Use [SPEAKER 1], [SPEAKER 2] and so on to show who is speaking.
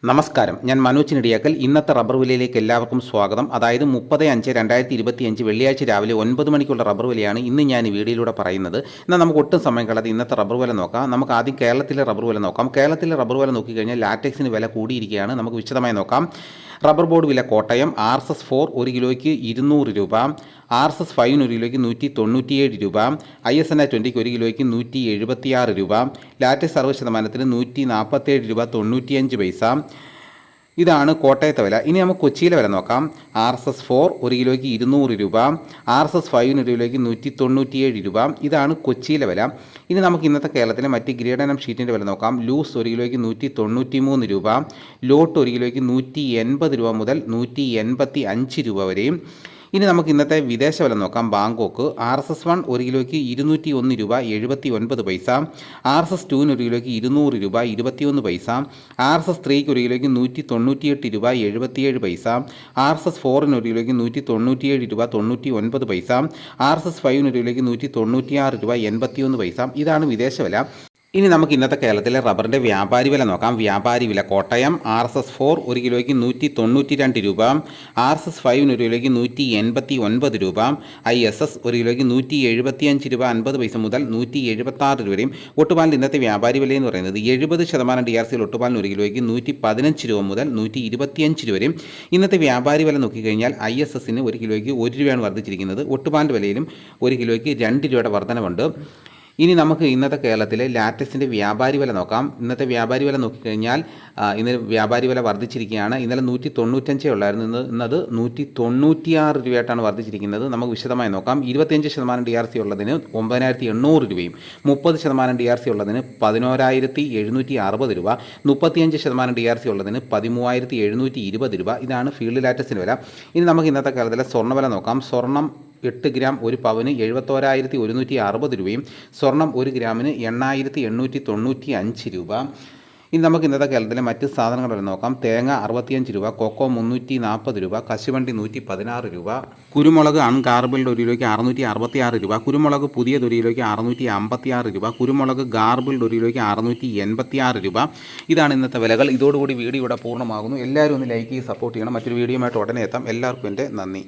[SPEAKER 1] നമസ്കാരം, ഞാൻ മനോജ് നെടിയാക്കൽ. ഇന്നത്തെ റബ്ബർ വിലയിലേക്ക് എല്ലാവർക്കും സ്വാഗതം. അതായത് 30/5/2025 വെള്ളിയാഴ്ച രാവിലെ 9 മണിക്കുള്ള റബ്ബർ വിലയാണ് ഇന്ന് ഞാൻ ഈ വീഡിയോയിലൂടെ പറയുന്നത്. എന്നാൽ നമുക്ക് ഒട്ടും സമയം കളയാതെ ഇന്നത്തെ റബ്ബർ വില നോക്കാം. നമുക്ക് ആദ്യം കേരളത്തിലെ റബ്ബർ വില നോക്കാം. കേരളത്തിലെ റബ്ബർ വില നോക്കിക്കഴിഞ്ഞാൽ ലാറ്റക്സിന് വില കൂടിയിരിക്കുകയാണ്. നമുക്ക് വിശദമായി നോക്കാം. റബ്ബർ ബോർഡ് വില കോട്ടയം RSS4 1 കിലോയ്ക്ക് 200 രൂപ, RSS5 1 കിലോയ്ക്ക് 197 രൂപ, ISNA 20 1 കിലോയ്ക്ക് 176 രൂപ, ലാറ്റക്സ് 60% 147 രൂപ 95 പൈസ. ഇതാണ് കോട്ടയത്തെ വില. ഇനി നമുക്ക് കൊച്ചിയിലെ വില നോക്കാം. RSS4 1 കിലോയ്ക്ക് 200 രൂപ, RSS5 1 കിലോയ്ക്ക് 197 രൂപ. ഇതാണ് കൊച്ചിയിലെ വില. ഇനി നമുക്ക് ഇന്നത്തെ കേരളത്തിലെ മറ്റ് ഗ്രേഡ് ഇനം ഷീറ്റിൻ്റെ വില നോക്കാം. ലൂസ് 1 കിലോയ്ക്ക് 193 രൂപ, ലോട്ട് 1 കിലോയ്ക്ക് 180 രൂപ മുതൽ 185 രൂപ വരെയും. ഇനി നമുക്ക് ഇന്നത്തെ വിദേശ വില നോക്കാം. ബാങ്കോക്ക് RSS1 1 കിലോയ്ക്ക് 201 രൂപ 79 പൈസ, RSS2 1 കിലോയ്ക്ക് 200 രൂപ 21 പൈസ, RSS3 1 കിലോയ്ക്ക് 198 രൂപ 77 പൈസ, RSS4 1 കിലോയ്ക്ക് 197 രൂപ 99 പൈസ, RSS5 1 കിലോയ്ക്ക് 196 രൂപ 81 പൈസ. ഇതാണ് വിദേശ വില. ഇനി നമുക്ക് ഇന്നത്തെ കേരളത്തിലെ റബ്ബറിൻ്റെ വ്യാപാരി വില നോക്കാം. വ്യാപാരി വില കോട്ടയം RSS4 1 കിലോയ്ക്ക് 192 രൂപ, RSS5 1 കിലോയ്ക്ക് 189 രൂപ, ISS 1 കിലോയ്ക്ക് 175 രൂപ 50 പൈസ മുതൽ 176 രൂപ വരെയും. ഒട്ടുപാലിൻ്റെ ഇന്നത്തെ വ്യാപാരി വില എന്ന് പറയുന്നത് 70% DRCയിൽ ഒട്ടുപാലിന് 1 കിലോയ്ക്ക് 115 രൂപ മുതൽ 125 രൂപ വരെയും. ഇന്നത്തെ വ്യാപാരി വില നോക്കിക്കഴിഞ്ഞാൽ ISSന് 1 കിലോയ്ക്ക് 1 രൂപയാണ് വർദ്ധിച്ചിരിക്കുന്നത്. ഒട്ടുപാലിൻ്റെ വിലയിലും 1 കിലോയ്ക്ക് 2 രൂപയുടെ വർധനവുണ്ട്. ഇനി നമുക്ക് ഇന്നത്തെ കേരളത്തിലെ ലാറ്റക്സിൻ്റെ വ്യാപാരി വില നോക്കാം. ഇന്നത്തെ വ്യാപാരി വില നോക്കിക്കഴിഞ്ഞാൽ ഇന്ന് വ്യാപാരി വില വർദ്ധിച്ചിരിക്കുകയാണ്. ഇന്നലെ 195 ഉള്ളായിരുന്നു, ഇന്നത് 196 രൂപയായിട്ടാണ് വർദ്ധിച്ചിരിക്കുന്നത്. നമുക്ക് വിശദമായി നോക്കാം. 25% DRC ഉള്ളതിന് 9800 രൂപയും, 30% DRC ഉള്ളതിന് 11760 രൂപ, 35% DRC ഉള്ളതിന് 13720 രൂപ. ഇതാണ് ഫീൽഡ് ലാറ്റക്സിൻ്റെ വില. ഇനി നമുക്ക് ഇന്നത്തെ കേരളത്തിലെ സ്വർണ്ണ വില നോക്കാം. സ്വർണ്ണം 8 ഗ്രാം 1 പവന് 71,160 രൂപയും, സ്വർണം 1 ഗ്രാമിന് 8,895 രൂപ. ഇനി നമുക്ക് ഇന്നത്തെ കേരളത്തിലെ മറ്റ് സാധനങ്ങൾ നോക്കാം. തേങ്ങ 65 രൂപ, കൊക്കോ 340 രൂപ, കശുവണ്ടി 116 രൂപ, കുരുമുളക് അൺഗാർബിൾഡ് 1 കിലോയ്ക്ക് 666 രൂപ, കുരുമുളക് പുതിയത് 1 കിലോയ്ക്ക് 656 രൂപ, കുരുമുളക് ഗാർബിൾഡ് 1 കിലോയ്ക്ക് 686 രൂപ. ഇതാണ് ഇന്നത്തെ വിലകൾ. ഇതോടുകൂടി വീഡിയോ ഇവിടെ പൂർണ്ണമാകുന്നു. എല്ലാവരും ഒന്ന് ലൈക്ക് ചെയ്ത് സപ്പോർട്ട് ചെയ്യണം. മറ്റൊരു വീഡിയോയുമായിട്ട് ഉടനെ എത്താം. എല്ലാവർക്കും എൻ്റെ നന്ദി.